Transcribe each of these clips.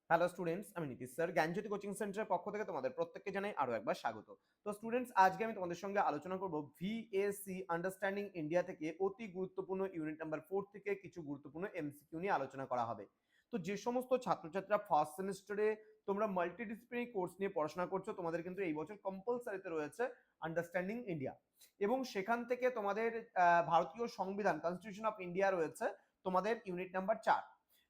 Hello students, আমি Nitish sir জ্ঞানজ্যোতি coaching সেন্টারের পক্ষ থেকে তোমাদের প্রত্যেককে জানাই আরো একবার স্বাগত। তো স্টুডেন্টস, আজকে আমি তোমাদের সঙ্গে আলোচনা করব ভিএসসি আন্ডারস্ট্যান্ডিং ইন্ডিয়া থেকে অতি গুরুত্বপূর্ণ ইউনিট নাম্বার 4 থেকে কিছু গুরুত্বপূর্ণ এমসিকিউ নিয়ে আলোচনা করা হবে। তো যে সমস্ত ছাত্রছাত্রীরা ফার্স্ট সেমিস্টারে তোমরা মাল্টিডিসিপ্লিনারি কোর্স নিয়ে পড়াশোনা করছো, তোমাদের কিন্তু এই বছর কম্পালসারিতে রয়েছে আন্ডারস্ট্যান্ডিং ইন্ডিয়া, এবং সেখান থেকে তোমাদের ভারতীয় সংবিধান কনস্টিটিউশন অফ ইন্ডিয়া রয়েছে তোমাদের ইউনিট নাম্বার 4।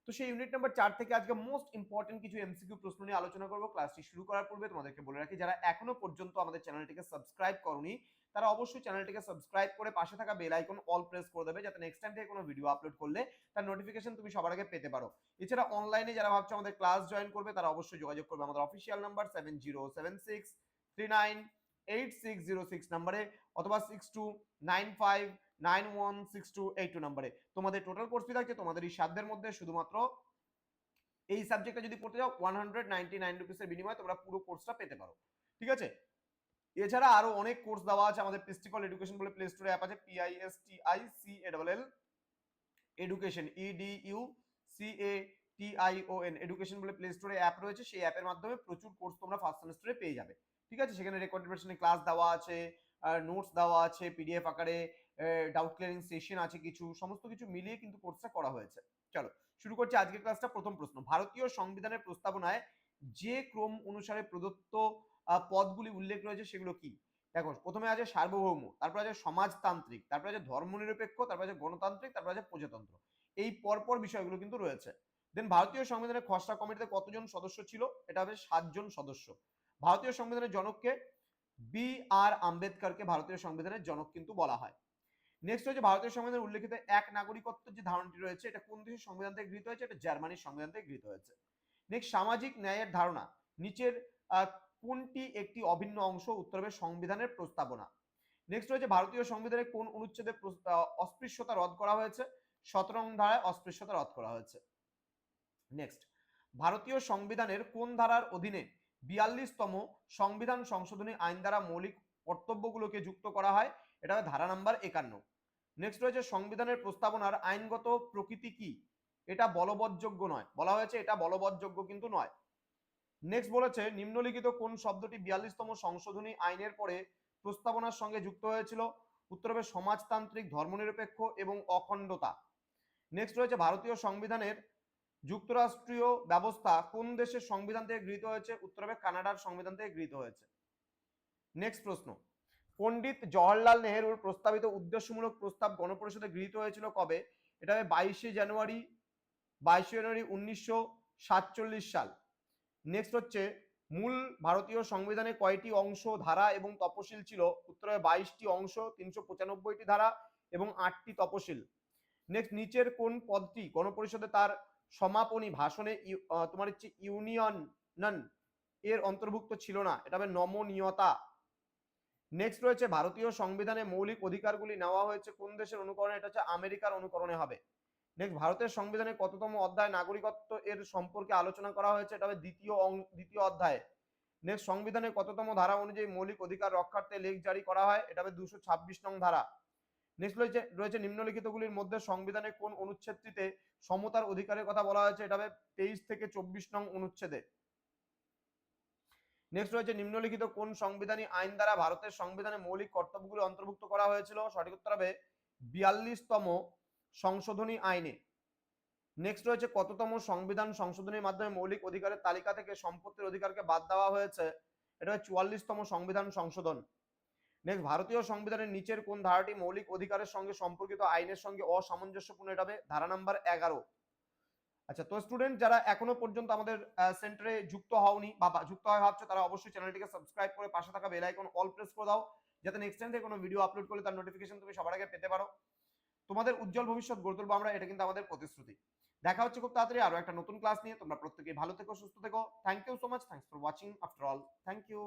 তো সেই ইউনিট নাম্বার 4 থেকে আজকে মোস্ট ইম্পর্টেন্ট কিছু এমসিকিউ প্রশ্ন নিয়ে আলোচনা করব। ক্লাসটি শুরু করার পূর্বে তোমাদেরকে বলে রাখি, যারা এখনো পর্যন্ত আমাদের চ্যানেলটিকে সাবস্ক্রাইব করনি তারা অবশ্যই চ্যানেলটিকে সাবস্ক্রাইব করে পাশে থাকা বেল আইকন অল প্রেস করে দেবে, যাতে নেক্সট টাইম থেকে কোনো ভিডিও আপলোড করলে তার নোটিফিকেশন তুমি সবার আগে পেতে পারো। এছাড়া অনলাইনে যারা ভাবছো আমাদের ক্লাস জয়েন করবে তারা অবশ্যই যোগাযোগ করবে আমাদের অফিসিয়াল নাম্বার 7076398606 নাম্বারে অথবা 6295916282 নাম্বারে। তোমাদের টোটাল কোর্স ফি থাকছে তোমাদের এই সাধ্যের মধ্যে। শুধুমাত্র এই সাবজেক্টটা যদি পড়তে যাও 199 রুপিসের বিনিময়ে তোমরা পুরো কোর্সটা পেতে পারো, ঠিক আছে? এছাড়া আরো অনেক কোর্স দেওয়া আছে আমাদের পিস্টিকল এডুকেশন বলে প্লে স্টোরে অ্যাপ আছে, PISTICALL এডুকেশন EDUCATION এডুকেশন বলে প্লে স্টোরে অ্যাপ রয়েছে। সেই অ্যাপের মাধ্যমে প্রচুর কোর্স তোমরা ফার্স্ট সেমিস্টারে পেয়ে যাবে, ঠিক আছে? সেখানে রেকর্ডেড ভার্সনে ক্লাস দেওয়া আছে, নোটস দেওয়া আছে, পিডিএফ আকারে ডাউট ক্লিয়ারিং সেশন আছে, কিছু সমস্ত কিছু মিলিয়ে কিন্তু কোর্সটা করা হয়েছে। চলো শুরু করছি আজকের ক্লাসটা। প্রথম প্রশ্ন, ভারতীয় সংবিধানের প্রস্তাবনায় যে ক্রম অনুসারে প্রদত্ত পদগুলি উল্লেখ রয়েছে সেগুলো কি? দেখো, প্রথমে আছে সার্বভৌম, তারপর আছে সমাজতান্ত্রিক, তারপর আছে ধর্মনিরপেক্ষ, তারপর আছে গণতান্ত্রিক, তারপর আছে প্রজাতন্ত্র। এই পরপর বিষয়গুলো কিন্তু রয়েছে। দেন ভারতীয় সংবিধানের খসড়া কমিটিতে কতজন সদস্য ছিল? এটা হবে 7 জন সদস্য। ভারতীয় সংবিধানের জনককে? BR আম্বেদকরকে ভারতীয় সংবিধানের জনক কিন্তু বলা হয়। নেক্সট হচ্ছে ভারতীয় সংবিধানে উল্লেখিত এক নাগরিকত্বের যে ধারণাটি রয়েছে এটা কোন দেশের সংবিধান থেকে গৃহীত হয়েছে? এটা জার্মানির সংবিধান থেকে গৃহীত হয়েছে। নেক্সট, সামাজিক ন্যায়ের ধারণা নিচের কোনটি একটি অভিন্ন অংশ? উত্তর হবে সংবিধানের প্রস্তাবনা। নেক্সট হচ্ছে ভারতীয় সংবিধানের কোন অনুচ্ছেদে অস্পৃশ্যতা রদ করা হয়েছে? 17 নং ধারায় অস্পৃশ্যতা রদ করা হয়েছে। নেক্সট, ভারতীয় সংবিধানের কোন ধারার অধীনে 42তম সংবিধান সংশোধনী আইন দ্বারা মৌলিক কর্তব্যগুলোকে যুক্ত করা হয়? এটা হবে ধারা নাম্বার 51। নেক্সট রয়েছে সংবিধানের প্রস্তাবনার আইনগত প্রকৃতি কি? এটা বলবৎযোগ্য নয়, বলা হয়েছে এটা বলবৎযোগ্য কিন্তু নয়। নেক্সট বলেছে নিম্নলিখিত কোন শব্দটি 42তম সংশোধনী আইনের পরে প্রস্তাবনার সঙ্গে যুক্ত হয়েছিল? উত্তর হবে সমাজতান্ত্রিক, ধর্মনিরপেক্ষ এবং অখণ্ডতা। নেক্সট রয়েছে ভারতীয় সংবিধানের যুক্তরাষ্ট্রীয় ব্যবস্থা কোন দেশের সংবিধান থেকে গৃহীত হয়েছে? উত্তর হবে কানাডার সংবিধান থেকে গৃহীত হয়েছে। নেক্সট প্রশ্ন, পণ্ডিত জওহরলাল নেহেরুর প্রস্তাবিত উদ্দেশ্যমূলক প্রস্তাব গণপরিষদে গৃহীত হয়েছিল কবে? এটা হবে 22 জানুয়ারি 1947 সাল। নেক্সট হচ্ছে মূল ভারতীয় সংবিধানে কয়টি অংশ, ধারা এবং তপশিল ছিল? উত্তর হবে 22টি অংশ, 395টি ধারা এবং 8টি তপশিল। নেক্সট, নিচের কোন পদটি গণপরিষদে তার সমাপনী ভাষণে তোমার হচ্ছে ইউনিয়ন এর অন্তর্ভুক্ত ছিল না? এটা হবে নমনীয়তা। নেক্সট রয়েছে ভারতীয় সংবিধানে মৌলিক অধিকারগুলি নেওয়া হয়েছে কোন দেশের অনুকরণে? এটা হচ্ছে আমেরিকার অনুকরণে হবে। নেক্সট, ভারতের সংবিধানে কততম অধ্যায় নাগরিকত্ব এর সম্পর্কে আলোচনা করা হয়েছে? এটা হবে দ্বিতীয় অধ্যায়। নেক্সট, সংবিধানের কততম ধারা অনুযায়ী মৌলিক অধিকার রক্ষার্থে লেখ জারি করা হয়? এটা হবে 226 নং ধারা। নেক্সট রয়েছে নিম্নলিখিতগুলির মধ্যে সংবিধানের কোন অনুচ্ছেদটিতে সমতার অধিকারের কথা বলা হয়েছে? এটা হবে 23 থেকে 24 নং অনুচ্ছেদে। নেক্সট রয়েছে নিম্নলিখিত কোন সংবিধানী আইন দ্বারা ভারতের সংবিধানে মৌলিক কর্তব্যগুলি অন্তর্ভুক্ত করা হয়েছিল? সঠিক উত্তর হবে 42তম সংশোধনী আইনে। নেক্সট রয়েছে কততম সংবিধান সংশোধনীর মাধ্যমে মৌলিক অধিকারের তালিকা থেকে সম্পত্তির অধিকারকে বাদ দেওয়া হয়েছে? এটা 44তম সংবিধান সংশোধন। নেক্সট, ভারতীয় সংবিধানের নিচের কোন ধারাটি মৌলিক অধিকারের সঙ্গে সম্পর্কিত আইনের সঙ্গে অসামঞ্জস্যপূর্ণ? এটা হবে ধারা নাম্বার 11। আচ্ছা, তো স্টুডেন্ট যারা এখনো পর্যন্ত আমাদের সেন্টারে যুক্ত হওনি বা যুক্ত হয় ভাবছো, তারা অবশ্যই চ্যানেলটিকে সাবস্ক্রাইব করে পাশে থাকা বেল আইকন অল প্রেস করে দাও, যাতে নেক্সট টাইম থেকে কোনো ভিডিও আপলোড করলে তার নোটিফিকেশন তুমি সবার আগে পেতে পারো। তোমাদের উজ্জ্বল ভবিষ্যৎ গড়ে তুলবো আমরা, এটা কিন্তু আমাদের প্রতিশ্রুতি। দেখা হচ্ছে খুব তাড়াতাড়ি আরো একটা নতুন ক্লাস নিয়ে। তোমরা প্রত্যেকেই ভালো থেকো, সুস্থ থেকো। Thank you so much, thanks for watching after all, thank you.